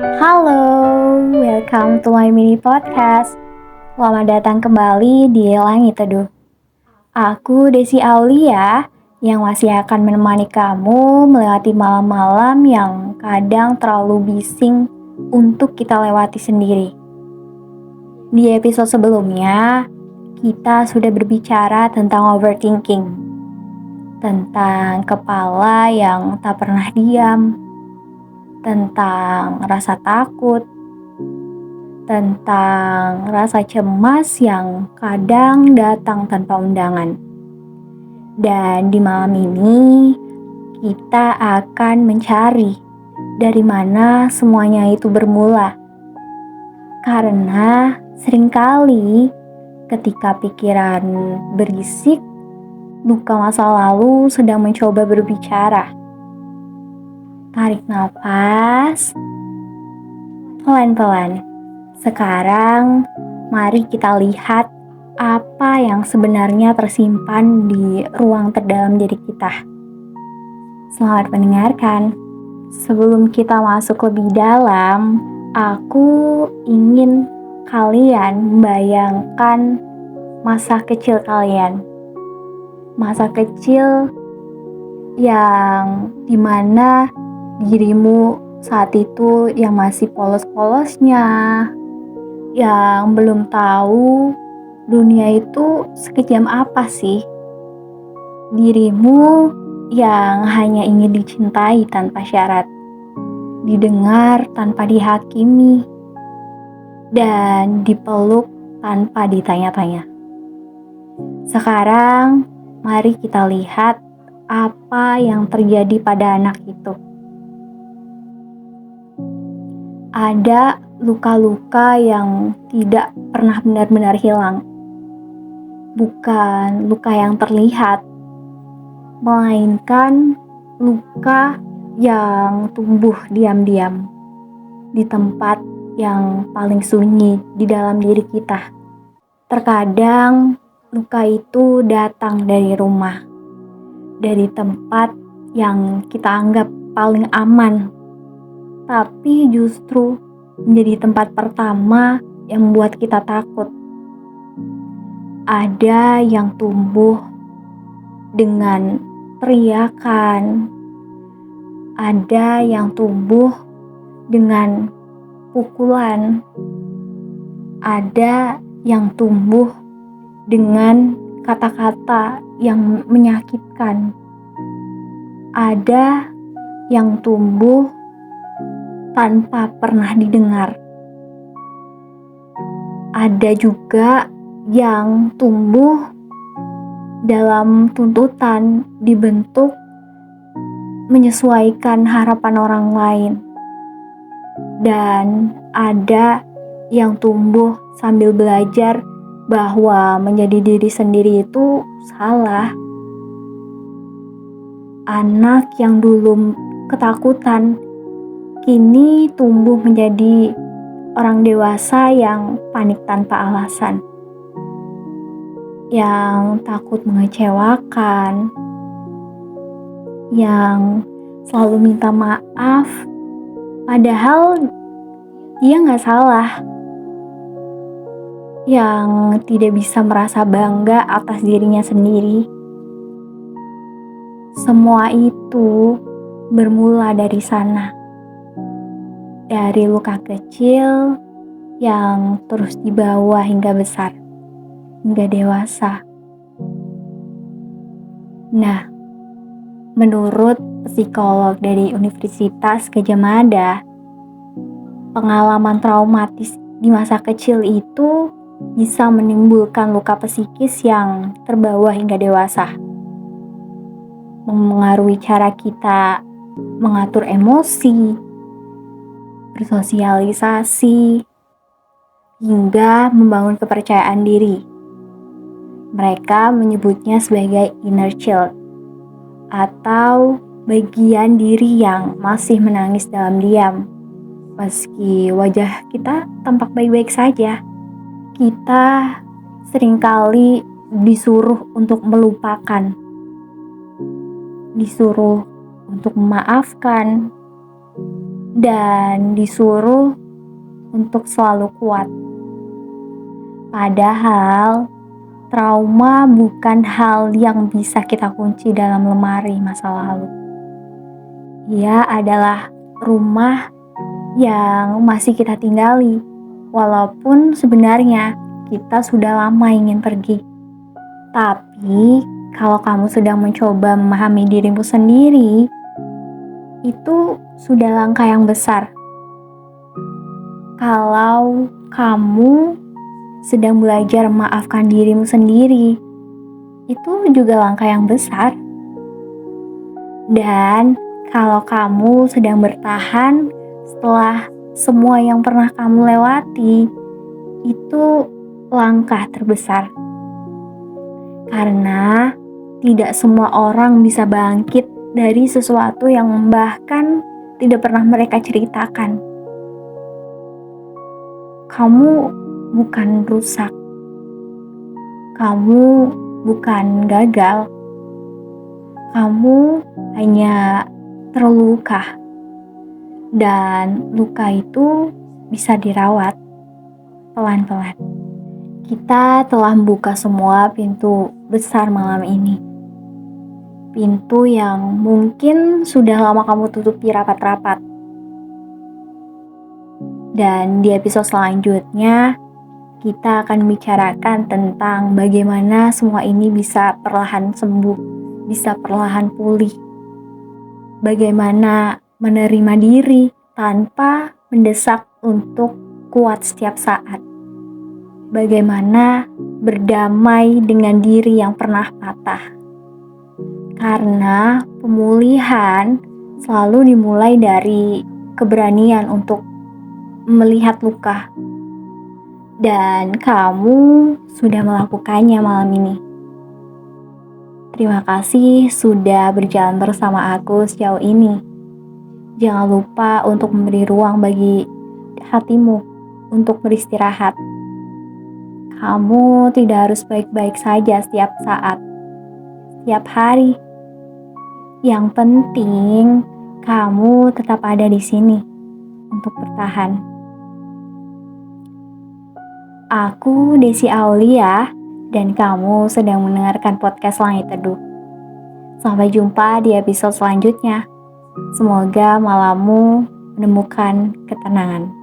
Halo, welcome to my mini podcast. Selamat datang kembali di Langit Teduh. Aku Desi Aulia yang masih akan menemani kamu melewati malam-malam yang kadang terlalu bising untuk kita lewati sendiri. Di episode sebelumnya, kita sudah berbicara tentang overthinking, tentang kepala yang tak pernah diam, tentang rasa takut, tentang rasa cemas yang kadang datang tanpa undangan. Dan di malam ini, kita akan mencari dari mana semuanya itu bermula. Karena seringkali ketika pikiran berisik, luka masa lalu sedang mencoba berbicara. Tarik nafas, pelan-pelan. Sekarang, mari kita lihat apa yang sebenarnya tersimpan di ruang terdalam diri kita. Selamat mendengarkan. Sebelum kita masuk lebih dalam, aku ingin kalian bayangkan masa kecil kalian. Masa kecil yang dimana dirimu saat itu yang masih polos-polosnya, yang belum tahu dunia itu sekejam apa sih. Dirimu yang hanya ingin dicintai tanpa syarat, didengar tanpa dihakimi, dan dipeluk tanpa ditanya-tanya. Sekarang, mari kita lihat apa yang terjadi pada anak itu. Ada luka-luka yang tidak pernah benar-benar hilang. Bukan luka yang terlihat, melainkan luka yang tumbuh diam-diam di tempat yang paling sunyi di dalam diri kita. Terkadang luka itu datang dari rumah, dari tempat yang kita anggap paling aman, tapi justru menjadi tempat pertama yang membuat kita takut. Ada yang tumbuh dengan teriakan, ada yang tumbuh dengan pukulan, ada yang tumbuh dengan kata-kata yang menyakitkan, ada yang tumbuh tanpa pernah didengar. Ada juga yang tumbuh dalam tuntutan dibentuk menyesuaikan harapan orang lain. Dan ada yang tumbuh sambil belajar bahwa menjadi diri sendiri itu salah. Anak yang dulu ketakutan kini tumbuh menjadi orang dewasa yang panik tanpa alasan, yang takut mengecewakan, yang selalu minta maaf, padahal dia gak salah, yang tidak bisa merasa bangga atas dirinya sendiri. Semua itu bermula dari sana. Dari luka kecil yang terus dibawa hingga besar, hingga dewasa. Nah, menurut psikolog dari Universitas Gadjah Mada, pengalaman traumatis di masa kecil itu bisa menimbulkan luka psikis yang terbawa hingga dewasa. Memengaruhi cara kita mengatur emosi, bersosialisasi, hingga membangun kepercayaan diri. Mereka menyebutnya sebagai inner child, atau bagian diri yang masih menangis dalam diam. Meski wajah kita tampak baik-baik saja, kita seringkali disuruh untuk melupakan, disuruh untuk memaafkan, dan disuruh untuk selalu kuat. Padahal trauma bukan hal yang bisa kita kunci dalam lemari masa lalu. Ia adalah rumah yang masih kita tinggali, walaupun sebenarnya kita sudah lama ingin pergi. Tapi kalau kamu sedang mencoba memahami dirimu sendiri, itu sudah langkah yang besar. Kalau kamu sedang belajar memaafkan dirimu sendiri, itu juga langkah yang besar. Dan kalau kamu sedang bertahan setelah semua yang pernah kamu lewati, itu langkah terbesar. Karena tidak semua orang bisa bangkit dari sesuatu yang bahkan tidak pernah mereka ceritakan. Kamu bukan rusak. Kamu bukan gagal. Kamu hanya terluka. Dan luka itu bisa dirawat pelan-pelan. Kita telah membuka semua pintu besar malam ini. Pintu yang mungkin sudah lama kamu tutupi rapat-rapat. Dan di episode selanjutnya, kita akan bicarakan tentang bagaimana semua ini bisa perlahan sembuh, bisa perlahan pulih. Bagaimana menerima diri tanpa mendesak untuk kuat setiap saat. Bagaimana berdamai dengan diri yang pernah patah. Karena pemulihan selalu dimulai dari keberanian untuk melihat luka. Dan kamu sudah melakukannya malam ini. Terima kasih sudah berjalan bersama aku sejauh ini. Jangan lupa untuk memberi ruang bagi hatimu untuk beristirahat. Kamu tidak harus baik-baik saja setiap saat, setiap hari. Yang penting, kamu tetap ada di sini untuk bertahan. Aku Desi Aulia, dan kamu sedang mendengarkan podcast Langit Teduh. Sampai jumpa di episode selanjutnya. Semoga malammu menemukan ketenangan.